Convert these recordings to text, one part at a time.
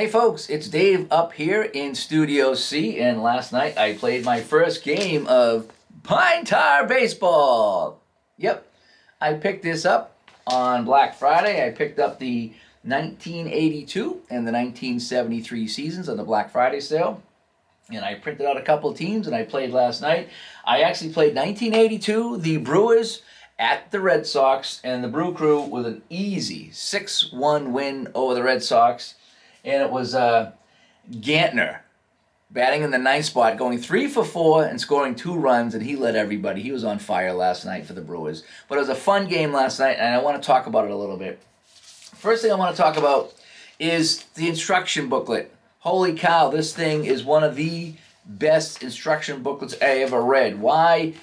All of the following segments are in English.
Hey folks, it's Dave up here in Studio C, and last night I played my first game of Pine Tar Baseball. Yep, I picked this up on Black Friday. I picked up the 1982 and the 1973 seasons on the Black Friday sale, and I printed out a couple of teams and I played last night. I actually played 1982, the Brewers at the Red Sox, and the Brew Crew with an easy 6-1 win over the Red Sox. And it was Gantner batting in the ninth spot, going 3 for 4 and scoring 2 runs, and he led everybody. He was on fire last night for the Brewers. But it was a fun game last night, and I want to talk about it a little bit. First thing I want to talk about is the instruction booklet. Holy cow, this thing is one of the best instruction booklets I ever read. Why?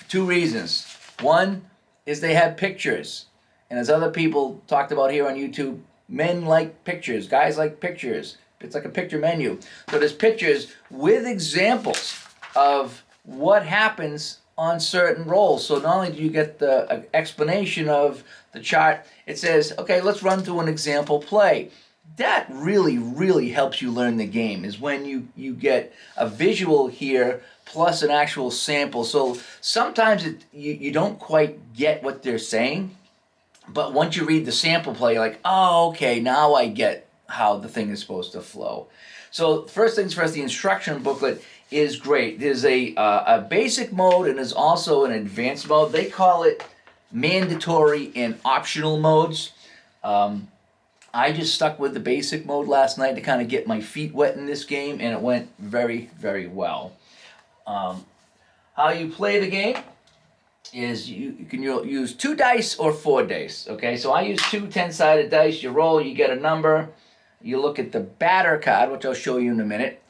2 reasons. One is they have pictures, and as other people talked about here on YouTube, men like pictures, guys like pictures. It's like a picture menu. So there's pictures with examples of what happens on certain roles. So not only do you get the explanation of the chart, it says, okay, let's run through an example play. That really, really helps you learn the game, is when you get a visual here plus an actual sample. So sometimes you don't quite get what they're saying, but once you read the sample play, you're like, oh, okay, now I get how the thing is supposed to flow. So first things first, the instruction booklet is great. There's a basic mode and there's also an advanced mode. They call it mandatory and optional modes. I just stuck with the basic mode last night to kind of get my feet wet in this game, and it went very, very well. How you play the game is you can use 2 dice or 4 dice. Okay, so I use 2 10-sided dice. You roll, you get a number. You look at the batter card, which I'll show you in a minute,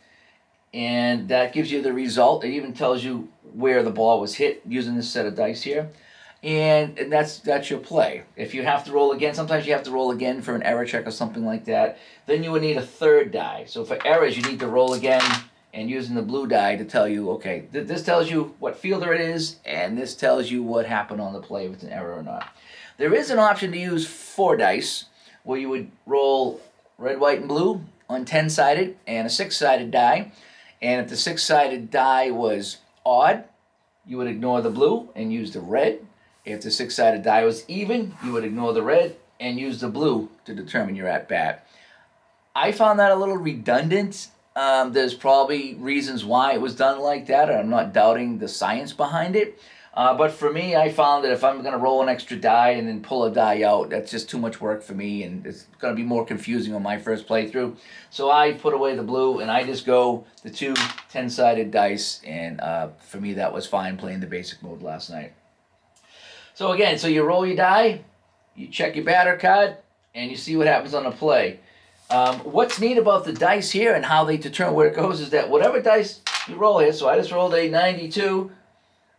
and that gives you the result. It even tells you where the ball was hit using this set of dice here, and that's your play. If you have to roll again, sometimes you have to roll again for an error check or something like that. Then you would need a 3rd die. So for errors, you need to roll again, and using the blue die to tell you, okay, this tells you what fielder it is, and this tells you what happened on the play, if it's an error or not. There is an option to use 4 dice, where you would roll red, white, and blue on 10-sided and a 6-sided die. And if the 6-sided die was odd, you would ignore the blue and use the red. If the 6-sided die was even, you would ignore the red and use the blue to determine your at-bat. I found that a little redundant. There's probably reasons why it was done like that, and I'm not doubting the science behind it. But for me, I found that if I'm going to roll an extra die and then pull a die out, that's just too much work for me, and it's going to be more confusing on my first playthrough. So I put away the blue, and I just go the 2 10-sided dice, and for me that was fine playing the basic mode last night. So again, so you roll your die, you check your batter card, and you see what happens on the play. What's neat about the dice here and how they determine where it goes is that whatever dice you roll here, so I just rolled a 92,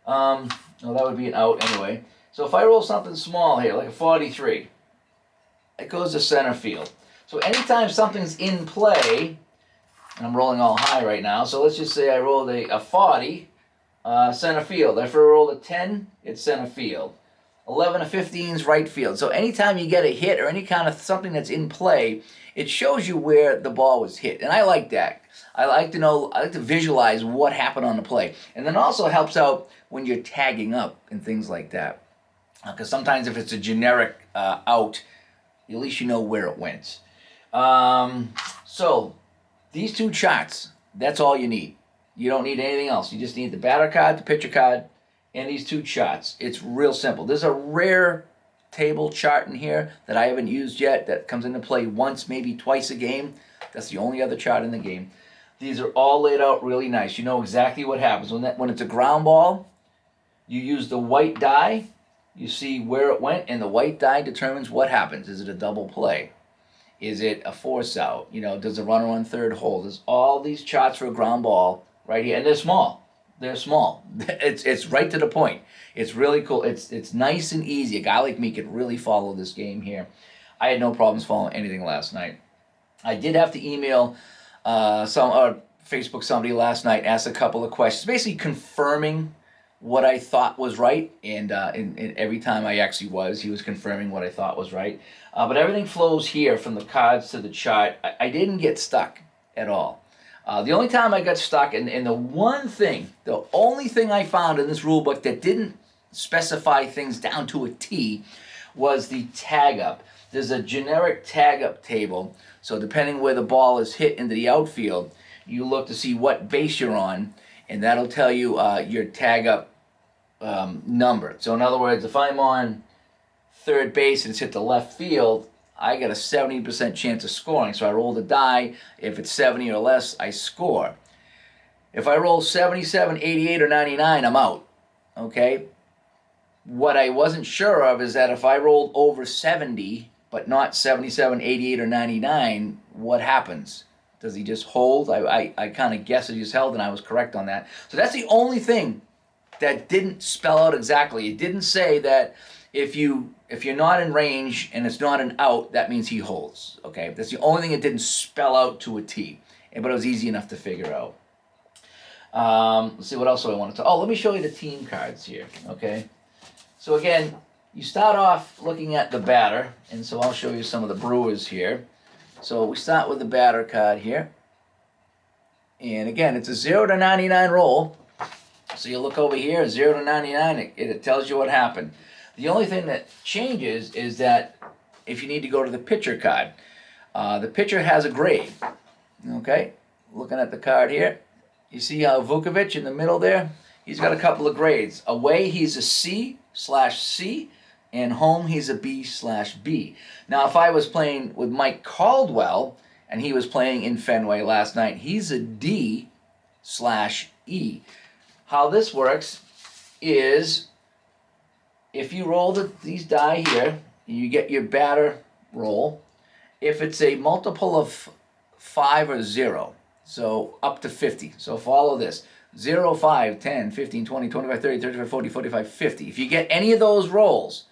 well, that would be an out anyway. So if I roll something small here, like a 43, it goes to center field. So anytime something's in play, and I'm rolling all high right now, so let's just say I rolled a 40, center field. If I rolled a 10, it's center field. 11 to 15 is right field. So anytime you get a hit or any kind of something that's in play, it shows you where the ball was hit. And I like that. I like to visualize what happened on the play. And then also helps out when you're tagging up and things like that. Because sometimes if it's a generic out, at least you know where it went. So these 2 charts, that's all you need. You don't need anything else. You just need the batter card, the pitcher card, and these 2 charts. It's real simple. There's a rare table chart in here that I haven't used yet that comes into play once, maybe twice a game. That's the only other chart in the game. These are all laid out really nice. You know exactly what happens. When it's a ground ball, you use the white die. You see where it went, and the white die determines what happens. Is it a double play? Is it a force out? Does the runner on third hold? There's all these charts for a ground ball right here, and they're small. They're small. It's right to the point. It's really cool. It's nice and easy. A guy like me could really follow this game here. I had no problems following anything last night. I did have to email Facebook somebody last night, ask a couple of questions, basically confirming what I thought was right, and every time I actually was, he was confirming what I thought was right. But everything flows here from the cards to the chart. I didn't get stuck at all. The only time I got stuck, and the only thing I found in this rule book that didn't specify things down to a T was the tag up. There's a generic tag up table, so depending where the ball is hit into the outfield, you look to see what base you're on, and that'll tell you your tag up number. So in other words, if I'm on third base and it's hit the left field, I got a 70% chance of scoring. So I roll the die. If it's 70 or less, I score. If I roll 77, 88, or 99, I'm out. Okay? What I wasn't sure of is that if I rolled over 70, but not 77, 88, or 99, what happens? Does he just hold? I kind of guessed he just held, and I was correct on that. So that's the only thing that didn't spell out exactly. It didn't say that if you're not in range and it's not an out, that means he holds. Okay, that's the only thing it didn't spell out to a T, but it was easy enough to figure out. Let's see, what else do I want to talk? Oh, let me show you the team cards here. Okay, so again, you start off looking at the batter, and so I'll show you some of the Brewers here. So we start with the batter card here, and again, it's a 0 to 99 roll. So you look over here, 0 to 99, it tells you what happened. The only thing that changes is that if you need to go to the pitcher card, the pitcher has a grade. Okay, looking at the card here, you see how Vukovic in the middle there, he's got a couple of grades. Away, he's a C/C, and home, he's a B/B. Now, if I was playing with Mike Caldwell, and he was playing in Fenway last night, he's a D/E. How this works is if you roll these die here, you get your batter roll. If it's a multiple of 5 or 0, so up to 50. So follow this. 0, 5, 10, 15, 20, 25, 30, 35, 40, 45, 50. If you get any of those rolls,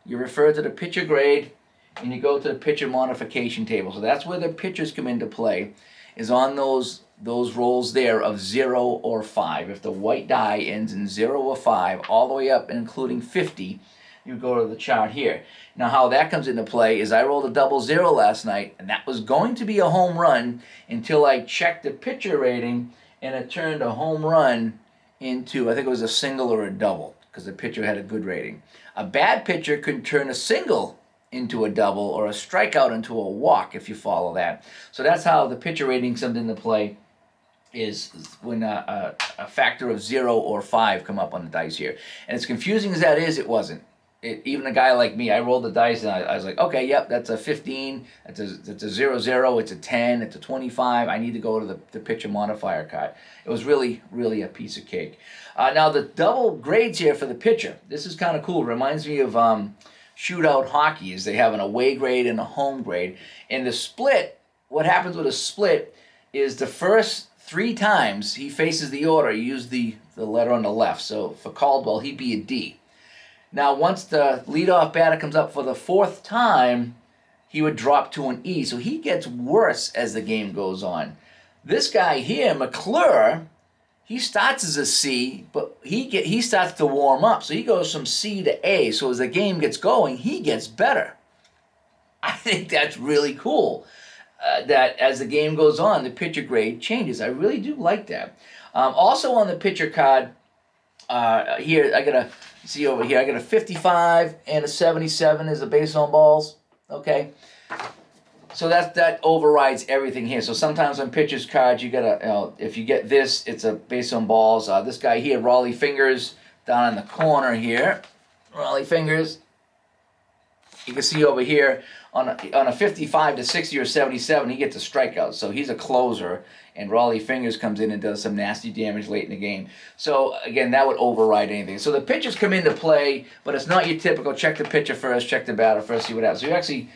you refer to the pitcher grade and you go to the pitcher modification table. So that's where the pitchers come into play, is on those rolls there of 0 or 5. If the white die ends in 0 or 5, all the way up and including 50, you go to the chart here. Now how that comes into play is I rolled a 00 last night, and that was going to be a home run until I checked the pitcher rating, and it turned a home run into, I think it was a single or a double, because the pitcher had a good rating. A bad pitcher could turn a single into a double or a strikeout into a walk, if you follow that. So that's how the pitcher rating comes into play, is when a factor of 0 or 5 come up on the dice here. And as confusing as that is, it wasn't. Even a guy like me, I rolled the dice and I was like, okay, yep, that's a 15, it's a 0, it's a 10, it's a 25. I need to go to the pitcher modifier card. It was really, really a piece of cake. Now the double grades here for the pitcher, this is kind of cool. It reminds me of shootout hockey, is they have an away grade and a home grade. And the split, what happens with a split is the first 3 times he faces the order, you use the letter on the left. So for Caldwell, he'd be a D. Now, once the leadoff batter comes up for the 4th time, he would drop to an E. So he gets worse as the game goes on. This guy here, McClure, he starts as a C, but he starts to warm up. So he goes from C to A. So as the game gets going, he gets better. I think that's really cool. That as the game goes on, the pitcher grade changes. I really do like that. Also on the pitcher card, here, I got a 55 and a 77 as a base on balls. Okay, so that overrides everything here. So sometimes on pitchers cards, you gotta, if you get this, it's a base on balls. This guy here, Raleigh Fingers, down in the corner here, Raleigh Fingers. You can see over here on a 55 to 60 or 77, he gets a strikeout. So he's a closer, and Raleigh Fingers comes in and does some nasty damage late in the game. So again, that would override anything. So the pitchers come into play, but it's not your typical check the pitcher first, check the batter first, see what happens. So you actually,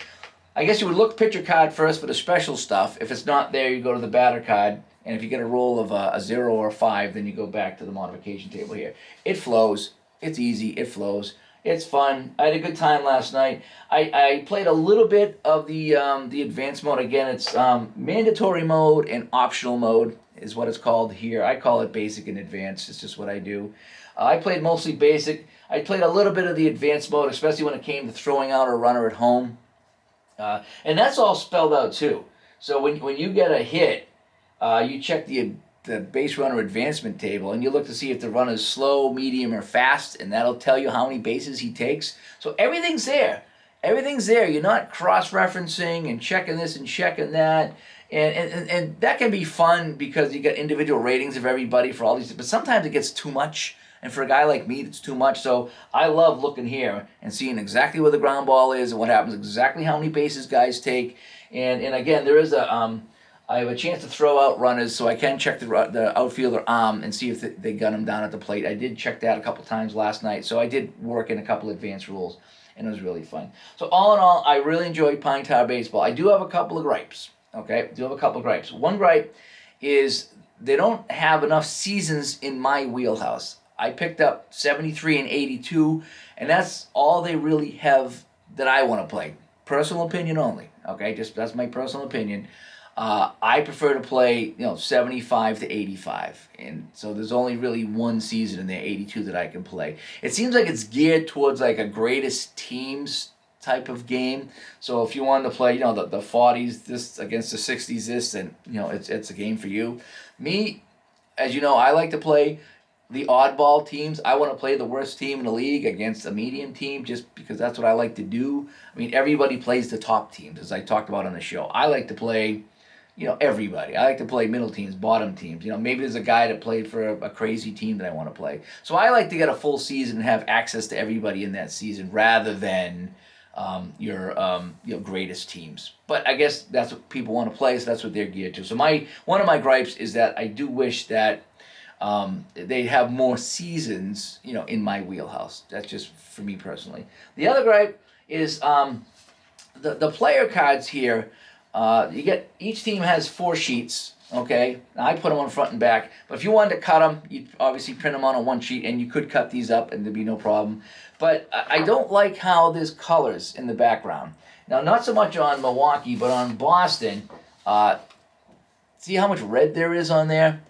I guess you would look pitcher card first for the special stuff. If it's not there, you go to the batter card. And if you get a roll of a 0 or a 5, then you go back to the modification table here. It flows. It's easy. It flows. It's fun. I had a good time last night. I played a little bit of the advanced mode. Again, it's mandatory mode and optional mode is what it's called here. I call it basic and advanced. It's just what I do. I played mostly basic. I played a little bit of the advanced mode, especially when it came to throwing out a runner at home. And that's all spelled out too. So when you get a hit, you check the base runner advancement table and you look to see if the runner's slow, medium, or fast, and that'll tell you how many bases he takes. So everything's there. Everything's there. You're not cross-referencing and checking this and checking that. And that can be fun because you get individual ratings of everybody for all these, but sometimes it gets too much. And for a guy like me, it's too much. So I love looking here and seeing exactly where the ground ball is and what happens, exactly how many bases guys take. And again, there is I have a chance to throw out runners, so I can check the outfielder arm and see if they gun him down at the plate. I did check that a couple times last night, so I did work in a couple advanced rules, and it was really fun. So all in all, I really enjoyed Pine Tar Baseball. I do have a couple of gripes. Okay, I do have a couple of gripes. One gripe is they don't have enough seasons in my wheelhouse. I picked up 73 and 82, and that's all they really have that I want to play. Personal opinion only. Okay, just that's my personal opinion. I prefer to play, 75 to 85, and so there's only really one season in there, 82, that I can play. It seems like it's geared towards like a greatest teams type of game. So if you wanted to play, the 40s this against the 60s this, then it's a game for you. Me, as you know, I like to play the oddball teams. I want to play the worst team in the league against a medium team just because that's what I like to do. I mean, everybody plays the top teams, as I talked about on the show. I like to play everybody. I like to play middle teams, bottom teams. Maybe there's a guy that played for a crazy team that I want to play. So I like to get a full season and have access to everybody in that season rather than your greatest teams. But I guess that's what people want to play, so that's what they're geared to. So one of my gripes is that I do wish that they have more seasons, in my wheelhouse. That's just for me personally. The other gripe is the player cards here. Each team has 4 sheets, okay? Now, I put them on front and back, but if you wanted to cut them, you'd obviously print them on one sheet, and you could cut these up, and there'd be no problem. But I don't like how there's colors in the background. Now, not so much on Milwaukee, but on Boston, see how much red there is on there?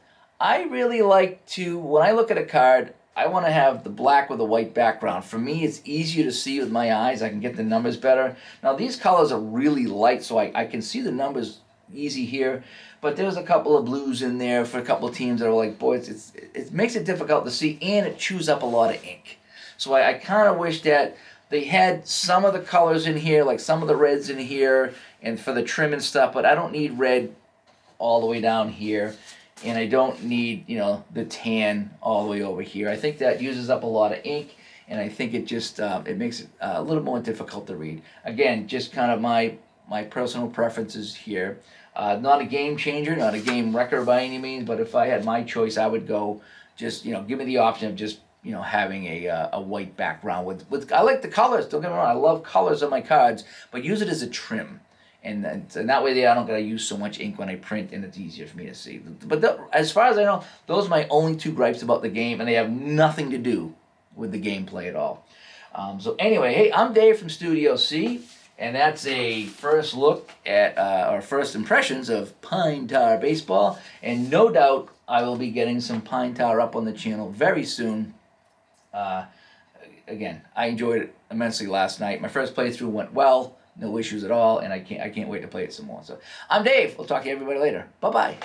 I really like to, when I look at a card, I want to have the black with a white background. For me, it's easier to see with my eyes. I can get the numbers better. Now, these colors are really light, so I can see the numbers easy here. But there's a couple of blues in there for a couple of teams that are like, boy, it makes it difficult to see, and it chews up a lot of ink. So I kind of wish that they had some of the colors in here, like some of the reds in here, and for the trim and stuff, but I don't need red all the way down here. And I don't need, the tan all the way over here. I think that uses up a lot of ink, and I think it just it makes it a little more difficult to read. Again, just kind of my personal preferences here. Not a game changer, not a game wrecker by any means, but if I had my choice, I would go just, give me the option of just, having a white background with I like the colors. Don't get me wrong, I love colors on my cards, but use it as a trim. And that way I don't gotta use so much ink when I print, and it's easier for me to see. But as far as I know, those are my only 2 gripes about the game, and they have nothing to do with the gameplay at all. So anyway, hey, I'm Dave from Studio C, and that's a first look at our first impressions of Pine Tar Baseball. And no doubt I will be getting some Pine Tar up on the channel very soon. Again, I enjoyed it immensely last night. My first playthrough went well. No issues at all, and I can't wait to play it some more. So I'm Dave. We'll talk to everybody later. Bye-bye.